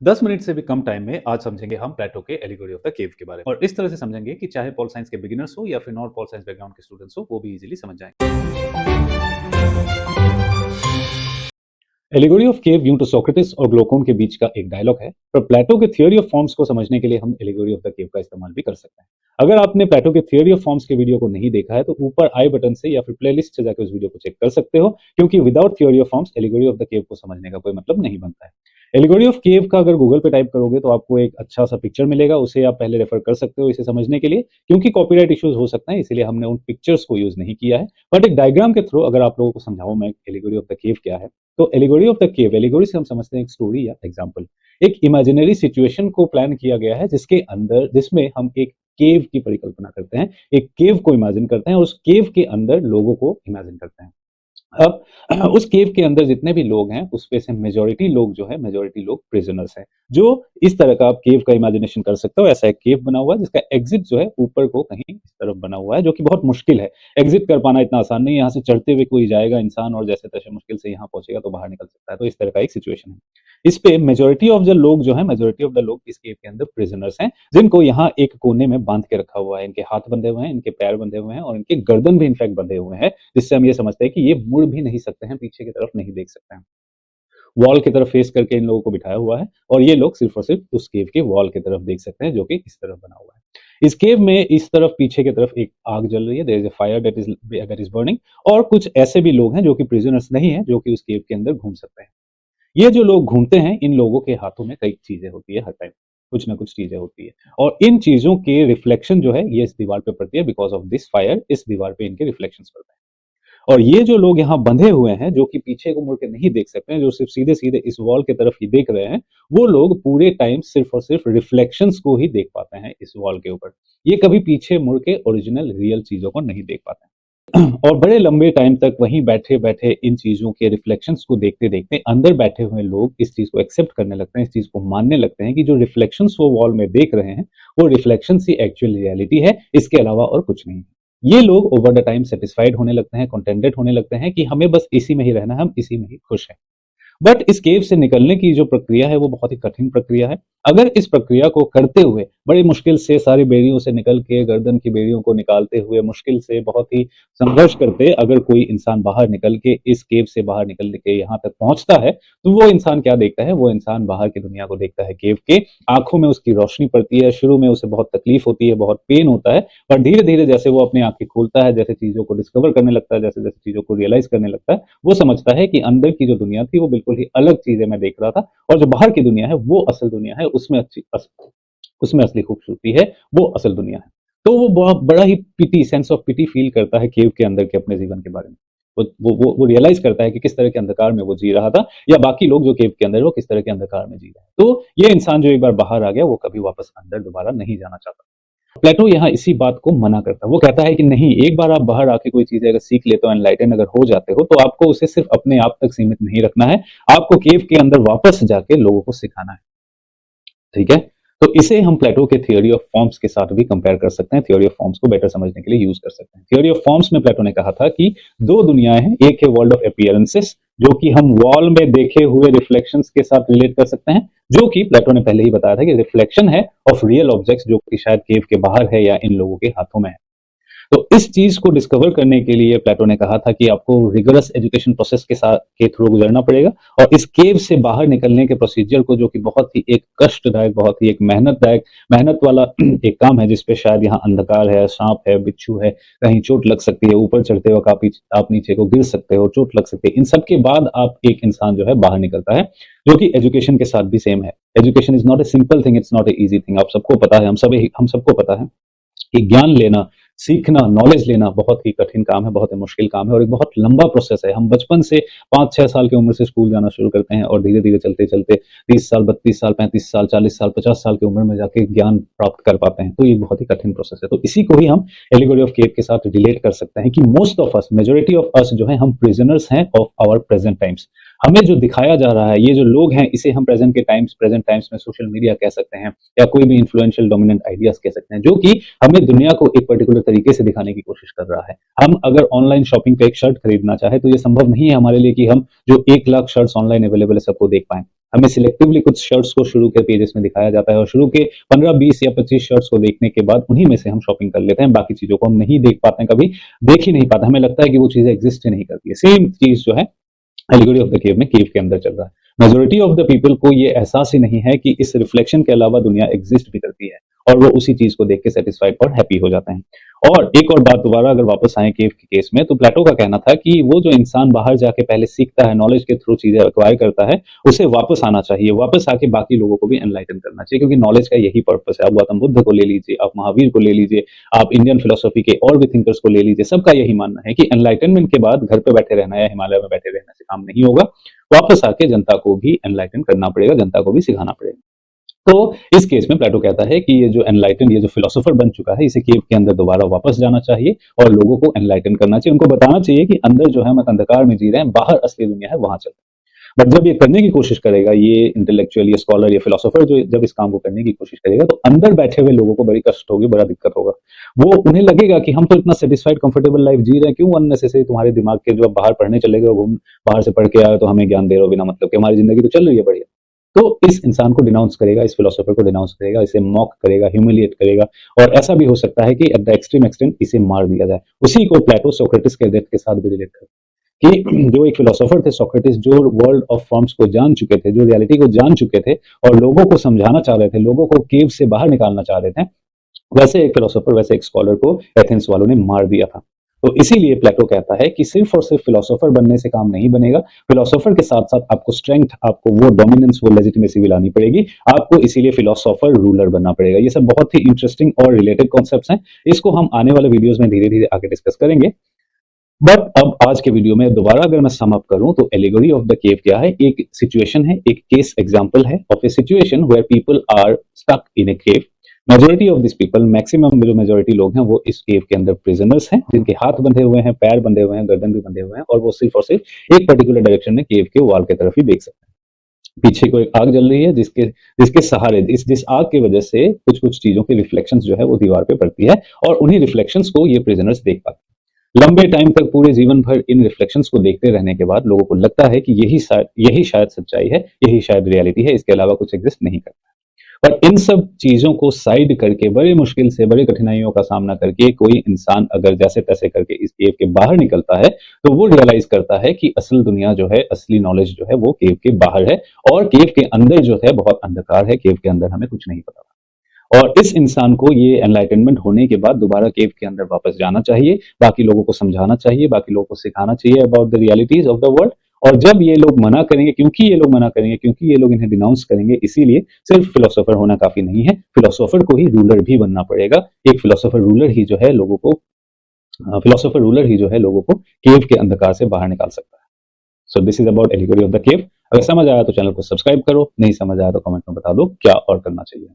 10 minute से भी कम time में आज समझेंगे हम प्लेटो के एलिगोरी ऑफ द केव के बारे में और इस तरह से समझेंगे कि चाहे पॉल साइंस के बिगिनर्स हो या फिर नॉन पॉल साइंस बैकग्राउंड के स्टूडेंट्स हो वो भी इजीली समझ जाएंगे। एलिगोरी ऑफ केव यूं तो सोक्रेटिस और ग्लूकोन के बीच का एक डायलॉग है, पर प्लेटो के थियोरी ऑफ फॉर्म्स को समझने के लिए हम एलिगोरी ऑफ द केव का इस्तेमाल भी कर सकते हैं। अगर आपने प्लेटो के थियोरी ऑफ फॉर्म्स के वीडियो को नहीं देखा है तो ऊपर आई बटन से या फिर प्लेलिस्ट से जाकर उस वीडियो को चेक कर सकते हो, क्योंकि without theory of forms allegory of the cave को समझने का कोई मतलब नहीं बनता है। एलिगोरी ऑफ केव का अगर गूगल पे टाइप करोगे तो आपको एक अच्छा सा पिक्चर मिलेगा, उसे आप पहले रेफर कर सकते हो इसे समझने के लिए, क्योंकि कॉपीराइट इश्यूज हो सकते हैं इसलिए हमने उन पिक्चर्स को यूज नहीं किया है। बट एक डायग्राम के थ्रू अगर आप लोगों को समझाऊं मैं एलिगोरी ऑफ द केव क्या है, तो allegory of the cave, allegory से हम समझते हैं एक स्टोरी या एग्जांपल, एक इमेजिनरी सिचुएशन को प्लान किया गया है जिसके अंदर जिसमें हम एक केव की परिकल्पना करते हैं, एक केव को इमेजिन करते हैं और उस केव के अंदर लोगों को इमेजिन करते हैं। अब उस केव के अंदर जितने भी लोग हैं उसपे से मेजॉरिटी लोग जो है, मेजॉरिटी लोग प्रिजनर्स हैं। जो इस तरह का आप केव का इमेजिनेशन कर सकते हो, ऐसा एक केव बना हुआ है जिसका एग्जिट जो है ऊपर को कहीं इस तरफ बना हुआ है, जो कि बहुत मुश्किल है। एग्जिट कर पाना इतना आसान नहीं है, यहाँ से चढ़ते हुए कोई जाएगा इंसान और जैसे तैसे मुश्किल से यहाँ पहुंचेगा तो बाहर निकल सकता है। तो इस तरह का एक सिचुएशन है। इस पे मेजोरिटी ऑफ द लोग जो है, मेजोरिटी ऑफ द लोग इस केव के अंदर प्रिजनर्स हैं, जिनको यहाँ एक कोने में बांध के रखा हुआ है। इनके हाथ बंधे हुए हैं, इनके पैर बंधे हुए हैं और इनके गर्दन भी इनफैक्ट बंधे हुए हैं, जिससे हम ये समझते हैं कि ये मुड़ भी नहीं सकते हैं, पीछे की तरफ नहीं देख सकते हैं। वॉल की तरफ फेस करके इन लोगों को बिठाया हुआ है और ये लोग सिर्फ और सिर्फ उस केव के वॉल की तरफ देख सकते हैं, जो कि इस तरफ बना हुआ है। इस केव में इस तरफ पीछे की तरफ एक आग जल रही है, there is a fire that is burning, और कुछ ऐसे भी लोग हैं जो कि प्रिजनर्स नहीं है, जो कि उस केव के अंदर घूम सकते हैं। ये जो लोग घूमते हैं, इन लोगों के हाथों में कई चीजें होती है, हर टाइम कुछ ना कुछ चीजें होती है और इन चीजों के रिफ्लेक्शन जो है ये इस दीवार पे पड़ती है। बिकॉज ऑफ दिस फायर इस दीवार पे इनके रिफ्लेक्शन पड़ते हैं। और ये जो लोग यहाँ बंधे हुए हैं, जो कि पीछे को मुड़ के नहीं देख सकते हैं, जो सिर्फ सीधे सीधे इस वॉल की तरफ ही देख रहे हैं, वो लोग पूरे टाइम सिर्फ और सिर्फ रिफ्लेक्शंस को ही देख पाते हैं इस वॉल के ऊपर। ये कभी पीछे मुड़ के ओरिजिनल रियल चीजों को नहीं देख पाते। और बड़े लंबे टाइम तक वहीं बैठे बैठे इन चीजों के रिफ्लेक्शंस को देखते देखते अंदर बैठे हुए लोग इस चीज को एक्सेप्ट करने लगते हैं, इस चीज को मानने लगते हैं कि जो रिफ्लेक्शंस वो वॉल में देख रहे हैं वो रिफ्लेक्शंस ही एक्चुअल रियलिटी है, इसके अलावा और कुछ नहीं। ये लोग ओवर द टाइम सेटिस्फाइड होने लगते हैं, कंटेंटेड होने लगते हैं कि हमें बस इसी में ही रहना है, हम इसी में ही खुश हैं। बट इस केव से निकलने की जो प्रक्रिया है वो बहुत ही कठिन प्रक्रिया है। अगर इस प्रक्रिया को करते हुए बड़ी मुश्किल से सारी बेड़ियों से निकल के, गर्दन की बेड़ियों को निकालते हुए, मुश्किल से बहुत ही संघर्ष करते अगर कोई इंसान बाहर निकल के, इस केव से बाहर निकल के यहाँ तक पहुंचता है, तो वो इंसान क्या देखता है? वो इंसान बाहर की दुनिया को देखता है। केव के आंखों में उसकी रोशनी पड़ती है, शुरू में उसे बहुत तकलीफ होती है, बहुत पेन होता है, पर धीरे धीरे जैसे वो अपनी आंखें खोलता है, जैसे चीजों को डिस्कवर करने लगता है, जैसे जैसे चीजों को रियलाइज करने लगता है, वो समझता है कि अंदर की जो दुनिया थी वो बिल्कुल ही अलग चीजें मैं देख रहा था, और जो बाहर की दुनिया है वो असल दुनिया है, उसमें असली खूबसूरती है, वो असल दुनिया है। तो वो बहुत बड़ा ही पिटी, सेंस ऑफ पिटी फील करता है केव के अंदर के अपने जीवन के बारे में। वो रियलाइज करता है कि किस तरह के अंधकार में वो जी रहा था, या बाकी लोग जो केव के अंदर वो किस तरह के अंधकार में जी रहे हैं। तो ये इंसान जो एक बार बाहर आ गया वो कभी वापस अंदर दोबारा नहीं जाना चाहता। प्लेटो यहाँ इसी बात को मना करता है। वो कहता है कि नहीं, एक बार आप बाहर आके कोई चीजें अगर सीख लेते हो, एनलाइटन अगर हो जाते हो, तो आपको उसे सिर्फ अपने आप तक सीमित नहीं रखना है, आपको केव के अंदर वापस जाके लोगों को सिखाना है। ठीक है, तो इसे हम प्लेटो के थ्योरी ऑफ फॉर्म्स के साथ भी कंपेयर कर सकते हैं, थ्योरी ऑफ फॉर्म्स को बेटर समझने के लिए यूज कर सकते हैं। थ्योरी ऑफ फॉर्म्स में प्लेटो ने कहा था कि दो दुनियाएं हैं, एक है वर्ल्ड ऑफ अपीयरेंसेस, जो कि हम वॉल में देखे हुए रिफ्लेक्शंस के साथ रिलेट कर सकते हैं, जो कि प्लेटो ने पहले ही बताया था कि रिफ्लेक्शन है ऑफ रियल ऑब्जेक्ट्स, जो कि शायद केव के बाहर है या इन लोगों के हाथों में है। तो इस चीज को डिस्कवर करने के लिए प्लेटो ने कहा था कि आपको रिगरस एजुकेशन प्रोसेस के थ्रू गुजरना पड़ेगा, और इस केव से बाहर निकलने के प्रोसीजर को, जो कि बहुत ही एक कष्टदायक, बहुत ही एक मेहनत वाला एक काम है, जिसपे शायद यहाँ अंधकार है, सांप है, बिच्छू है, कहीं चोट लग सकती है, ऊपर चढ़ते वक्त आप नीचे को गिर सकते हो, चोट लग सकती है, इन सब के बाद आप एक इंसान जो है बाहर निकलता है, जो कि एजुकेशन के साथ भी सेम है। Education is not a simple thing, it's not a easy thing. आप सबको पता है, हम सबको पता है कि ज्ञान लेना, सीखना, नॉलेज लेना बहुत ही कठिन काम है, बहुत ही मुश्किल काम है और एक बहुत लंबा प्रोसेस है। हम बचपन से 5-6 साल की उम्र से स्कूल जाना शुरू करते हैं और धीरे धीरे चलते चलते 30 साल, 32 साल, 35 साल, 40 साल, 50 साल की उम्र में जाके ज्ञान प्राप्त कर पाते हैं। तो ये बहुत ही कठिन प्रोसेस है। तो इसी को ही हम एलिगोरी ऑफ केव के साथ रिलेट कर सकते हैं कि most of us, majority of us जो है, हम प्रिजनर्स हैं ऑफ आवर प्रेजेंट टाइम्स। हमें जो दिखाया जा रहा है, ये जो लोग हैं, इसे हम प्रेजेंट टाइम्स में सोशल मीडिया कह सकते हैं, या कोई भी इन्फ्लुएंशियल डोमिनेंट आइडियाज कह सकते हैं, जो कि हमें दुनिया को एक पर्टिकुलर तरीके से दिखाने की कोशिश कर रहा है। हम अगर ऑनलाइन शॉपिंग पे एक शर्ट खरीदना चाहे तो ये संभव नहीं है हमारे लिए कि हम जो 1 लाख शर्ट्स ऑनलाइन अवेलेबल है सबको देख पाएं। हमें सिलेक्टिवली कुछ शर्ट्स को शुरू के पेजेस में दिखाया जाता है और शुरू के 15-20 या 25 शर्ट्स को देखने के बाद उन्हीं में से हम शॉपिंग कर लेते हैं, बाकी चीजों को हम नहीं देख पाते हैं, कभी देख ही नहीं पाते, हमें लगता है कि वो चीजें एग्जिस्ट ही नहीं करती है। सेम चीज जो है एलिगोरी ऑफ द केव में केव के अंदर चल रहा है। मेजोरिटी ऑफ द पीपल को ये एहसास ही नहीं है कि इस रिफ्लेक्शन के अलावा दुनिया एग्जिस्ट भी करती है, और वो उसी चीज को देख के सेटिस्फाइड और हैप्पी हो जाते हैं। और एक और बात दोबारा अगर वापस आए केव के केस में, तो प्लेटो का कहना था कि वो जो इंसान बाहर जाके पहले सीखता है, नॉलेज के थ्रू चीजें एक्वायर करता है, उसे वापस आना चाहिए, वापस आके बाकी लोगों को भी एनलाइटन करना चाहिए, क्योंकि नॉलेज का यही पर्पस है। आप गौतम बुद्ध को ले लीजिए, आप महावीर को ले लीजिए, आप इंडियन फिलोसफी के और भी थिंकर्स को ले लीजिए, सबका यही मानना है कि एनलाइटनमेंट के बाद घर पे बैठे रहना या हिमालय में बैठे रहने से काम नहीं होगा, वापस आके जनता को भी एनलाइटन करना पड़ेगा, जनता को भी सिखाना पड़ेगा। तो इस केस में प्लेटो कहता है कि ये जो एनलाइटन, ये जो फिलोसोफर बन चुका है, इसे केव के अंदर दोबारा वापस जाना चाहिए और लोगों को एनलाइटन करना चाहिए, उनको बताना चाहिए कि अंदर जो है हम अंधकार में जी रहे हैं, बाहर असली दुनिया है, वहां चलते हैं। बट जब ये करने की कोशिश करेगा, ये इंटेलेक्चुअल, ये स्कॉलर, ये फिलोसोफर जो जब इस काम को करने की कोशिश करेगा, तो अंदर बैठे हुए लोगों को बड़ी कष्ट होगी, बड़ा दिक्कत होगा। वो उन्हें लगेगा कि हम तो इतना सेटिस्फाइड कंफर्टेबल लाइफ जी रहे हैं, क्यों अननेसेसरी तुम्हारे दिमाग के, जो बाहर पढ़ने चले गए, घूम बाहर से पढ़ के आए तो हमें ज्ञान दे रहे हो बिना मतलब कि, हमारी जिंदगी तो चल रही है बढ़िया। तो इस इंसान को डिनाउंस करेगा, इस फिलोसोफर को डिनाउंस करेगा, इसे मॉक करेगा, ह्यूमिलिएट करेगा, और ऐसा भी हो सकता है कि एट द एक्सट्रीम एक्सटेंट इसे मार दिया जाए। उसी को प्लेटो सोक्रेटिस के डेथ के साथ भी रिलेट करता है कि जो एक फिलोसोफर थे सोक्रेटिस, जो वर्ल्ड ऑफ फॉर्म्स को जान चुके थे, जो रियलिटी को जान चुके थे और लोगों को समझाना चाह रहे थे, लोगों को केव से बाहर निकालना चाह रहे थे, वैसे एक फिलोसोफर, वैसे एक स्कॉलर को एथेंस वालों ने मार दिया था। तो इसीलिए प्लेटो कहता है कि सिर्फ और सिर्फ फिलोसोफर बनने से काम नहीं बनेगा, फिलोसोफर के साथ साथ आपको स्ट्रेंथ, आपको वो डोमिनेंस, वो लेजिटिमेसी भी लानी पड़ेगी, आपको इसीलिए फिलोसोफर रूलर बनना पड़ेगा। ये सब बहुत ही इंटरेस्टिंग और रिलेटेड कॉन्सेप्ट्स हैं, इसको हम आने वाले वीडियोस में धीरे धीरे आगे डिस्कस करेंगे। बट अब आज के वीडियो में दोबारा अगर मैं सम अप करूं, तो एलिगोरी ऑफ द केव क्या है? एक सिचुएशन है, एक केस एग्जांपल है of a situation where people are stuck in a cave. Majority of this people, maximum जो मेजोरिटी लोग हैं, वो इस केव के अंदर प्रिजनर्स हैं, जिनके हाथ बंधे हुए हैं, पैर बंधे हुए हैं, गर्दन भी बंधे हुए हैं, और वो सिर्फ और सिर्फ एक पर्टिकुलर डायरेक्शन में केव के वॉल की तरफ ही देख सकते हैं। पीछे को एक आग जल रही है, जिसके जिसके सहारे, जिस आग की वजह से कुछ कुछ चीजों की रिफ्लेक्शंस जो है वो दीवार पे पड़ती है, और उन्हीं रिफ्लेक्शंस को ये प्रिजनर्स देख पाते हैं। लंबे टाइम तक, पूरे जीवन भर इन रिफ्लेक्शंस को देखते रहने के बाद लोगों को लगता है कि यही शायद सच्चाई है, यही शायद रियलिटी है, इसके अलावा कुछ एग्जिस्ट नहीं करता। पर इन सब चीजों को साइड करके, बड़े मुश्किल से, बड़े कठिनाइयों का सामना करके कोई इंसान अगर जैसे तैसे करके इस केव के बाहर निकलता है, तो वो रियलाइज करता है कि असल दुनिया जो है, असली नॉलेज जो है, वो केव के बाहर है, और केव के अंदर जो है बहुत अंधकार है, केव के अंदर हमें कुछ नहीं पता। और इस इंसान को ये एनलाइटनमेंट होने के बाद दोबारा केव के अंदर वापस जाना चाहिए, बाकी लोगों को समझाना चाहिए, बाकी लोगों को सिखाना चाहिए about the realities of the world. और जब ये लोग मना करेंगे, क्योंकि ये लोग मना करेंगे, क्योंकि ये लोग इन्हें डिनाउंस करेंगे, इसीलिए सिर्फ फिलोसोफर होना काफी नहीं है, फिलोसोफर को ही रूलर भी बनना पड़ेगा। एक फिलोसोफर रूलर ही जो है लोगों को, फिलोसोफर रूलर ही जो है लोगों को केव के अंधकार से बाहर निकाल सकता है। So this is about allegory of the cave. अगर समझ आया तो चैनल को सब्सक्राइब करो, नहीं समझ आया तो कमेंट में बता दो क्या और करना चाहिए।